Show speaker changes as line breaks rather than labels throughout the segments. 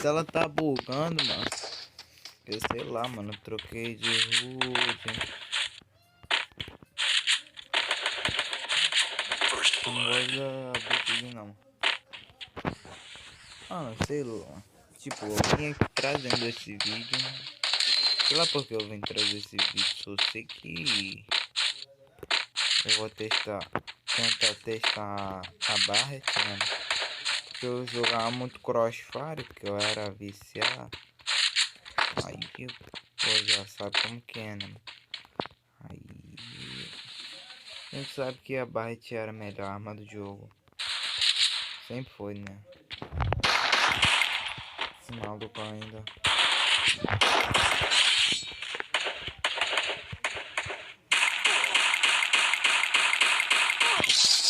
Se ela tá bugando, mano. Eu sei lá, mano. Eu troquei de HUD. Não gosto da BTG não. Ah, sei lá. Tipo, eu vim aqui trazendo esse vídeo. Sei lá porque eu vim trazer esse vídeo. Só sei que eu vou tentar testar a Barret, mano. Porque eu jogava muito Crossfire, porque eu era viciado. Aí, pô, já sabe como que é, né? Aí, a gente sabe que a Barret era a melhor arma do jogo. Sempre foi, né? Esse maluco ainda.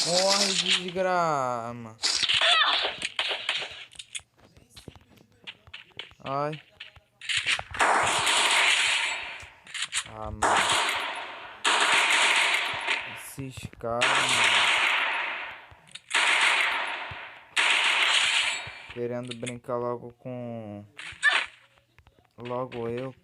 Morre, desgrama. Ai. Ah, mano. Esses caras, mano. Querendo brincar logo com... Logo eu.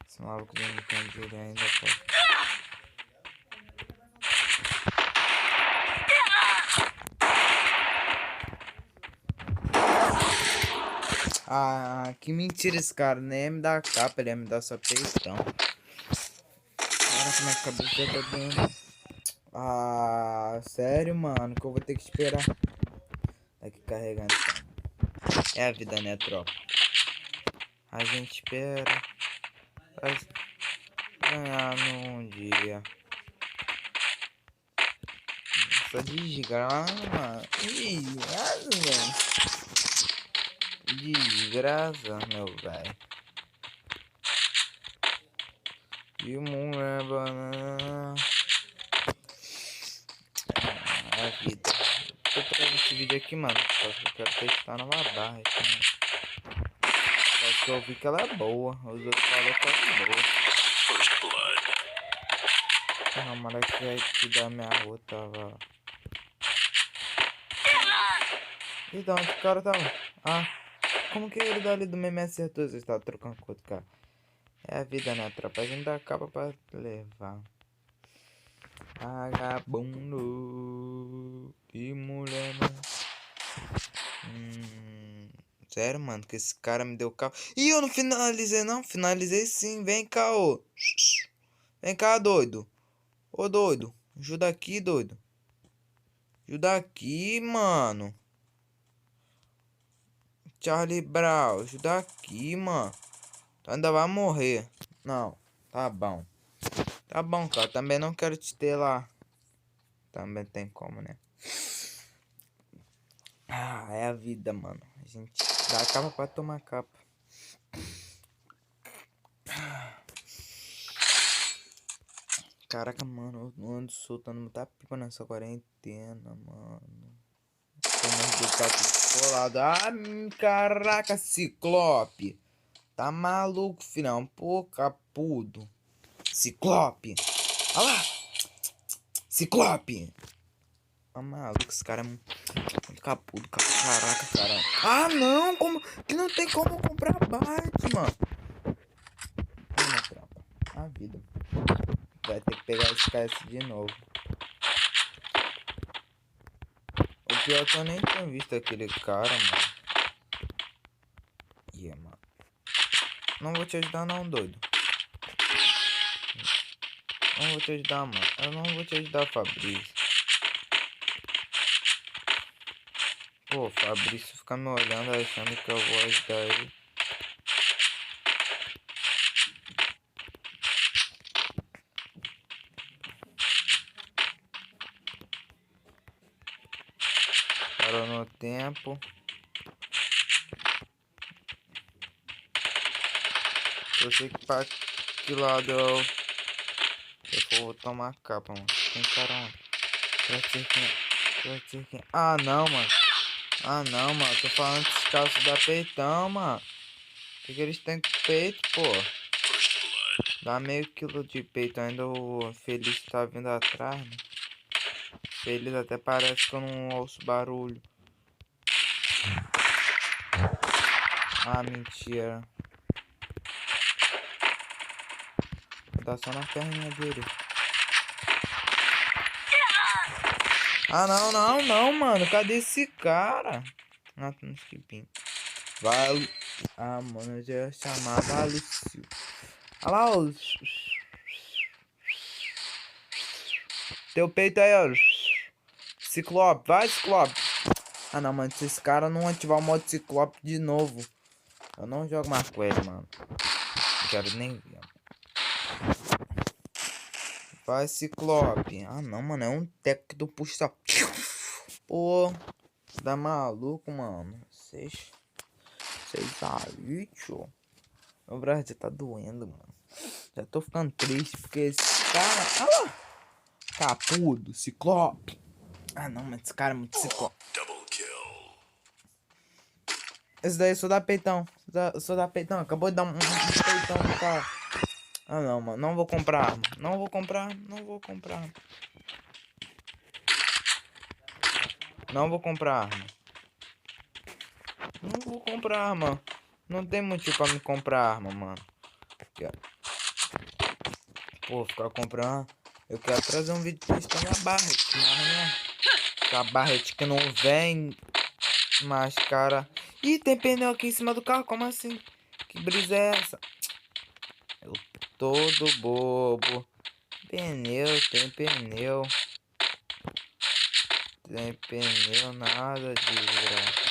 Esse maluco vem me conduzir ainda, pô. Ah, que mentira esse cara. Nem ia me dar capa, ele ia me dar só peitão. Caraca, minha cabeça já tá doendo. Ah, sério, mano, que eu vou ter que esperar. Tá aqui carregando. É a vida, né, tropa? A gente espera. Vai ganhar num dia. Essa desgrama. Desgraça, velho. Desgraça, meu velho. E mulher banana. A vida. Tô trazendo esse vídeo aqui, mano. Só que eu quero testar nova barra aqui, né? Só que eu vi que ela é boa. Os outros falaram que ela é boa. Não, moleque aqui da minha rua tava. E da onde o cara tava? Ah, como que ele dali do mesmo acertou? Você tá trocando com outro cara? É a vida, né, tropa? A gente dá capa pra levar. Vagabundo. Que mulher, mano. Sério, mano, que esse cara me deu capa. Ih, eu não finalizei, não. Finalizei sim. Vem cá, ô. Vem cá, doido. Ô, doido. Ajuda aqui, doido. Ajuda aqui, mano. Charlie Brown, ajuda aqui, mano. Tu ainda vai morrer. Não, tá bom. Tá bom, cara. Também não quero te ter lá. Também tem como, né? Ah, é a vida, mano. A gente dá a capa pra tomar capa. Caraca, mano. Eu ando soltando muita pipa nessa quarentena, mano. Tem mais do papo colado. Ah, caraca, Ciclope. Tá maluco, filhão. Pô, capudo. Ciclope. Olha lá. Ciclope. Tá maluco, esse cara é muito capudo. Caraca, cara. Ah, não. Como que não tem como comprar bike, mano. Toma, tropa. A vida. Vai ter que pegar esse KS de novo. O pior é que eu nem tinha visto aquele cara, mano. Mano. Não vou te ajudar não, doido. Não vou te ajudar, mano. Eu não vou te ajudar, Fabrício. Pô, Fabrício fica me olhando achando que eu vou ajudar ele. Parou no tempo. Eu sei que pra que lado eu vou tomar capa, mano. Tem cara onde? Ah, não, mano. Ah, não, mano. Tô falando que os caras da peitão, mano. Por que eles têm peito, pô? Dá meio quilo de peito. Ainda o Feliz tá vindo atrás, né? Feliz até parece que eu não ouço barulho. Ah, mentira. Tá só na perninha dele. Ah, não, mano. Cadê esse cara? Ah, tá no skipinho. Vai. Ah, mano, eu já ia chamar. Vai, Lucio. Olha lá, ó. Teu peito aí, ó. Ciclope. Vai, Ciclope. Ah, não, mano. Se esse cara não ativar o modo Ciclope de novo, eu não jogo mais com ele, mano. Não quero nem ver. Vai, Ciclope. Ah, não, mano. É um teco que tu puxa. Pô. Tá maluco, mano. Vocês aí, tio. Meu braço já tá doendo, mano. Já tô ficando triste porque esse cara... Ah lá! Capudo, Ciclope. Ah, não, mas esse cara é muito Ciclope. Esse daí só dá peitão. Só dá peitão. Acabou de dar um peitão no cara. Ah, não, mano. Não vou comprar arma. Não vou comprar. Não vou comprar. Não vou comprar arma. Não vou comprar arma. Não tem motivo pra me comprar arma, mano. Aqui, ó. Pô, ficar comprando. Eu quero trazer um vídeo testando a Barret, mas né? A Barret que não vem. Mas, cara. Ih, tem pneu aqui em cima do carro. Como assim? Que brisa é essa? Eu todo bobo. Pneu, tem pneu. Tem pneu, nada de graça.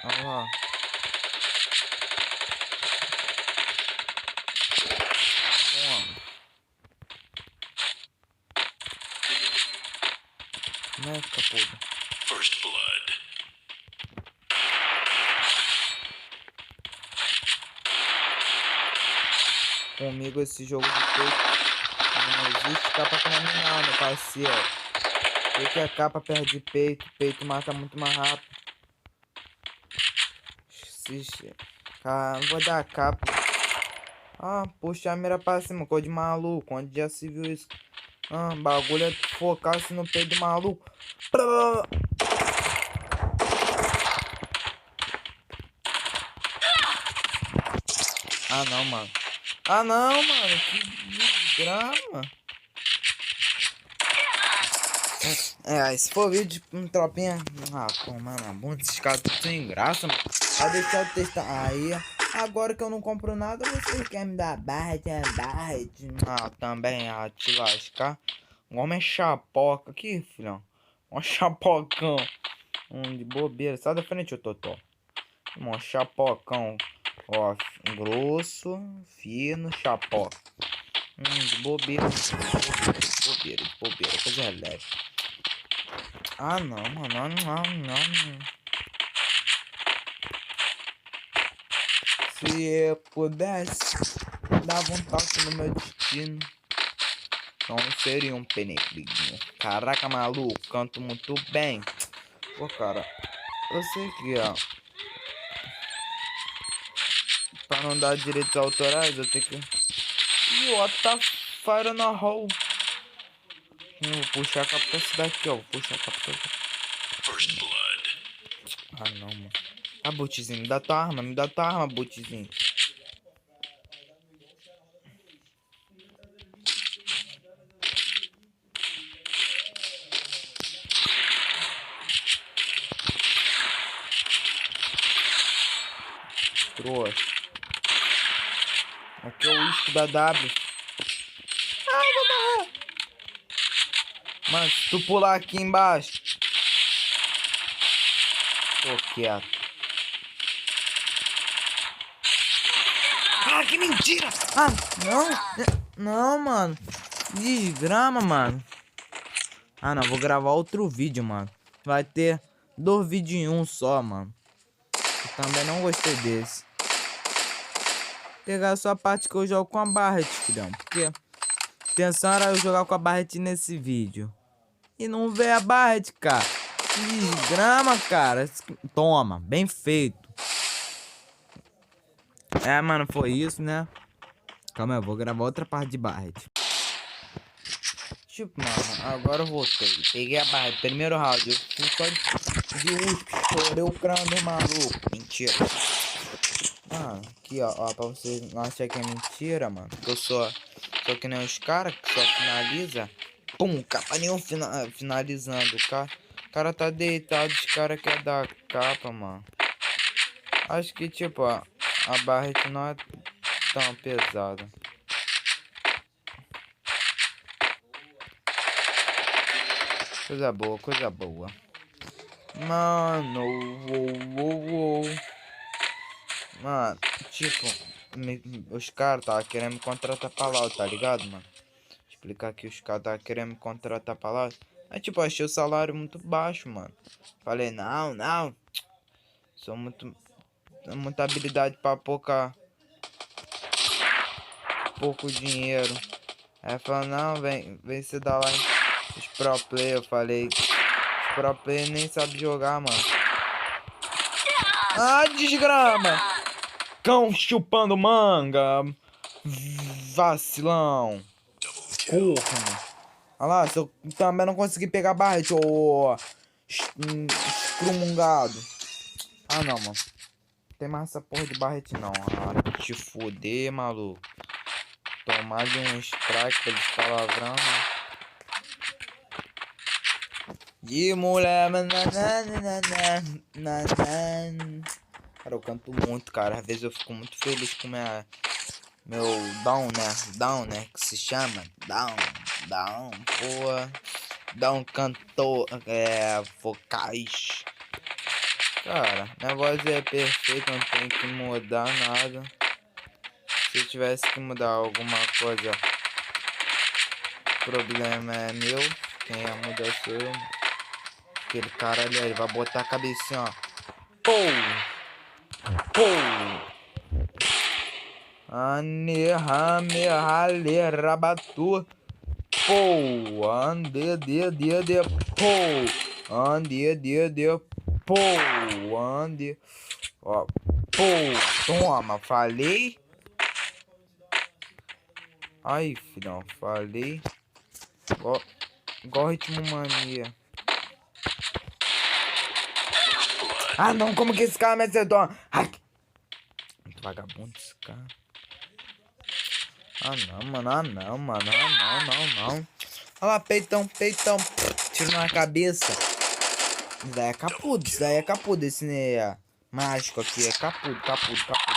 Olha lá. Toma. Né, capudo?
First blood.
Comigo esse jogo de peito não existe capa criminal, meu parceiro. O que é capa perde peito? Peito mata muito mais rápido. Cara, não vou dar capa. Ah, puxa a mira pra cima, coisa de maluco. Onde já se viu isso? Ah, bagulho é focar-se no peito do maluco. Ah, não, mano. Ah, não, mano. Que desgrama. É, se for vídeo de tropinha. Ah, toma na bunda. Esses caras tão sem graça, mano. Vai deixar eu testar. Aí, agora que eu não compro nada, vocês querem me dar barra. Ah, também, te lascar. O homem é chapoca. Aqui, filhão. Um chapocão. De bobeira. Sai da frente, ô Totó. Um chapocão. Ó, grosso, fino, chapoca. De bobeira. De bobeira. Coisa leve. Ah, não, mano. Não. Se eu pudesse dar um toque no meu destino, não seria um penegrinho. Caraca, maluco, canto muito bem. Pô, cara, eu sei que, ó, pra não dar direitos autorais, eu tenho que... Ih, o Otto tá firing a hole. Vou puxar a capacidade aqui, ó. Vou puxar a capacidade.
First blood.
Ah, não, mano. Ah, Butzinho, me dá tua arma, Butzinho. Trouxa. Aqui é o uísque da W. Ai, vou morrer. Mano, se tu pular aqui embaixo. Tô quieto. Ah, que mentira! Ah, não, mano. Desgrama, mano. Ah, não, vou gravar outro vídeo, mano. Vai ter 2 vídeos em um só, mano. Eu também não gostei desse. Pegar só a parte que eu jogo com a Barret, filhão. Porque a intenção era eu jogar com a Barret nesse vídeo. E não ver a Barret, cara. Desgrama, cara. Toma, bem feito. É, mano, foi isso, né? Calma aí, eu vou gravar outra parte de Barret. Tipo, mano, agora eu voltei. Peguei a Barret, primeiro round. Eu fui só de USP, estourei o crânio, maluco. Mentira. Mano, aqui, ó, pra vocês não acharem que é mentira, mano. Que eu sou que nem os caras que só finaliza. Pum, capa nenhum finalizando. O cara tá deitado, os caras querem dar capa, mano. Acho que, tipo, a Barret não é tão pesada. Coisa boa, coisa boa. Mano, mano, tipo, os caras tá querendo me contratar pra lá, tá ligado, mano? Explicar que os caras tá querendo me contratar pra lá. Mas, tipo, achei o salário muito baixo, mano. Falei, não. Sou muita habilidade pra pouco dinheiro. Aí falou, não, vem se dar lá os pro player. Eu falei, os pro player nem sabe jogar, mano. Ah, desgrama! Cão chupando manga. Vacilão. Corno. Olha lá, se eu também não consegui pegar Barret, ô escrumungado. Ah, não, mano. Não tem mais essa porra de Barret, não. Ah, te foder, maluco. Tomar de um strike pelos palavrão, né? De mulher. Cara, eu canto muito, cara. Às vezes eu fico muito feliz com meu down, né? Que se chama down, pô. Down cantor, vocais. Cara, minha voz é perfeita, não tem que mudar nada. Se eu tivesse que mudar alguma coisa, o problema é meu. Quem ia mudar sou eu. Aquele cara ali, ele vai botar a cabecinha, ó. Pô! Ane, rame, rale, rabatu. Pô! Ande, de, pô! Ande, de, pô! Ande. Ó, pô! Toma, falei. Ai, filhão, falei. Igual ritmo mania. Ah, não, como que esse cara me acertou? Ai, muito vagabundo esse cara. Ah, não, mano. Não. Olha lá, peitão. Tiro na cabeça. Isso daí é capudo. Esse né, mágico aqui. É capudo.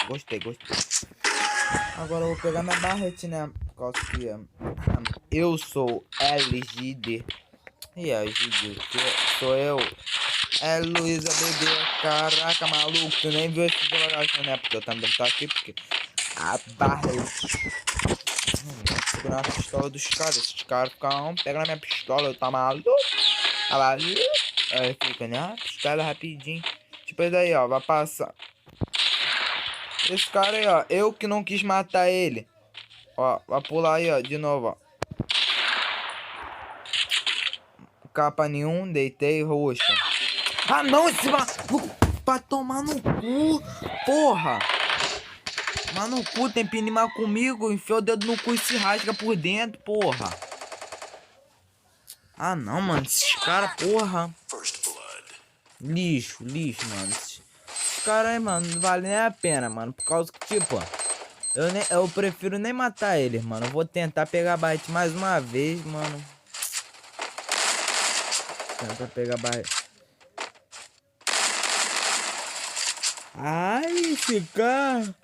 Gostei. Agora eu vou pegar minha Barret, né? Por causa que eu sou LGD. E a GD, que sou eu. É Luísa Bebê. Caraca, maluco. Tu nem viu esse jogador, né? Porque eu também tô aqui. Porque a Barret. Segurar a pistola dos caras. Esses caras ficam. Pega na minha pistola. Eu tá maluco. Aí fica, né? A pistola rapidinho. Tipo, esse daí, ó. Vai passar. Esse cara aí, ó. Eu que não quis matar ele. Ó, vai pular aí, ó. De novo, ó. Capa nenhum, deitei, roxa. Ah, não, esse maluco. Pra tomar no cu. Porra. Mas no cu, tem que animar comigo. Enfiou o dedo no cu e se rasga por dentro, porra. Ah, não, mano. Esses caras, porra. Lixo, mano. Esses caras aí, mano, não vale nem a pena, mano. Por causa que, tipo, eu prefiro nem matar eles, mano. Eu vou tentar pegar a Barret mais uma vez, mano. Tentar pegar a Barret. Ai, esse cara.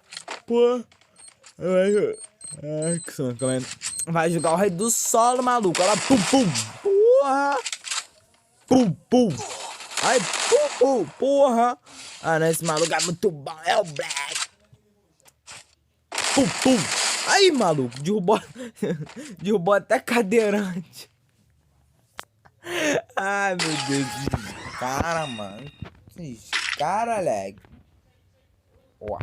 Pô. Ai, que sono. Vai jogar o rei do solo, maluco. Olha lá. Pum. Porra. Pum. Ai, pum. Porra. Ah, não. Esse maluco é muito bom. É o Black. Pum. Aí, maluco. Derrubou até cadeirante. Ai, meu Deus. Cara, mano. Cara, leg. Ó.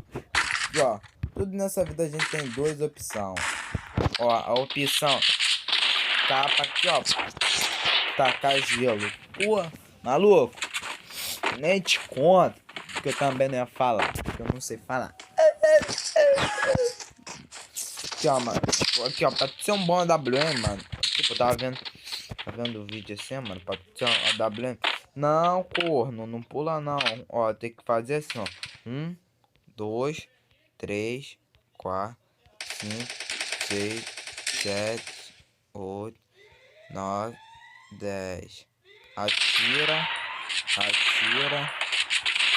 Tudo nessa vida a gente tem duas opções. Ó, a opção capa aqui, ó. Tacar gelo. Pô, maluco. Nem te conto. Porque eu também não ia falar. Porque eu não sei falar. Aqui, ó, mano. Tipo, aqui, ó, pra ser um bom AWM, mano. Tipo, eu tava vendo. Tá vendo o vídeo assim, mano? Pra ser um AWM. Não, corno, não pula não. Ó, tem que fazer assim, ó. 1, 2, 3, 4, 5, 6, 7, 8, 9, 10. Atira, atira.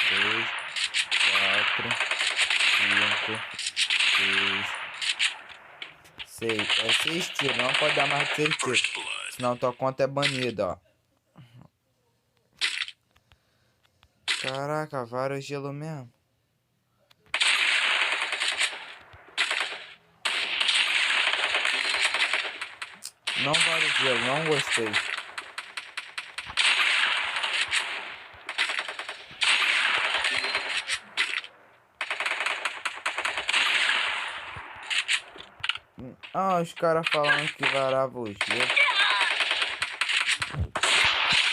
3, 4, 5, 6. É 6 tiros, não pode dar mais de 6 tiros.
First blood.
Senão tua conta é banida, ó. Caraca, vários gelo mesmo. Não vale gelo, não gostei. Ah, os caras falando que varava o gelo.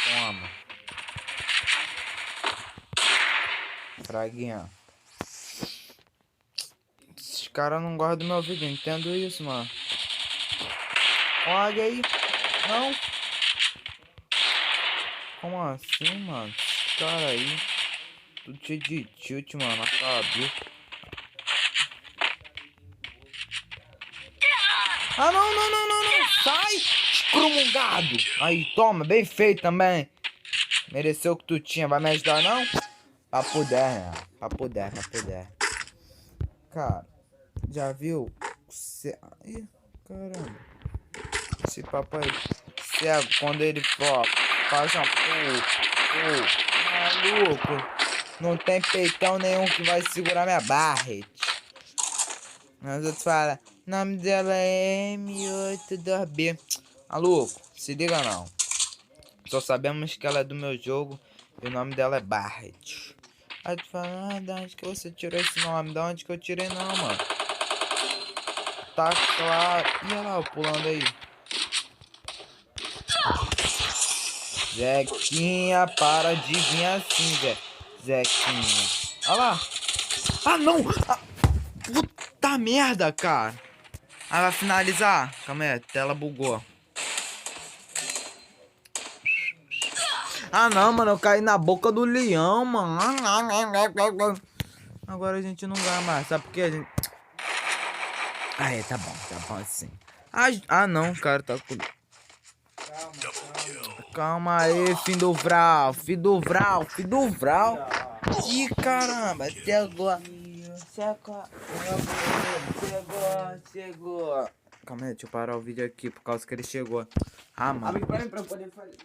Toma. Fraguinha. Esses caras não gostam do meu vídeo, eu entendo isso, mano. Olha aí. Não. Como assim, mano? Esse cara aí. Tudo cheio de tilt, mano. Na cabeça. Ah, não, não, não, não, não. Sai, escrumungado. Aí, toma. Bem feito também. Mereceu o que tu tinha. Vai me ajudar, não? Papo 10, né? Papo 10, papo 10. Cara, já viu? Ih, caramba. Esse papo aí. Cego, quando ele faz uma maluco. Não tem peitão nenhum que vai segurar minha Barret. Mas outros falam, o nome dela é M82B. Maluco, se liga não. Só sabemos que ela é do meu jogo e o nome dela é Barret. Aí tu fala, de onde que você tirou esse nome? Da onde que eu tirei não, mano? Tá claro. E olha lá, eu pulando aí. Zequinha, para de vir assim, Zequinha. Olha lá. Ah, não! Ah, puta merda, cara. Aí vai finalizar. Calma aí, a tela bugou. Ah, não, mano. Eu caí na boca do leão, mano. Agora a gente não ganha mais. Sabe por quê? A gente... Ah, é, tá bom assim. Ah, não, cara, tá com... Calma aí, fim do Vral. Ih, caramba, chegou. Calma aí, deixa eu parar o vídeo aqui por causa que ele chegou. Ah, mano.
Abre pra mim pra eu poder fazer.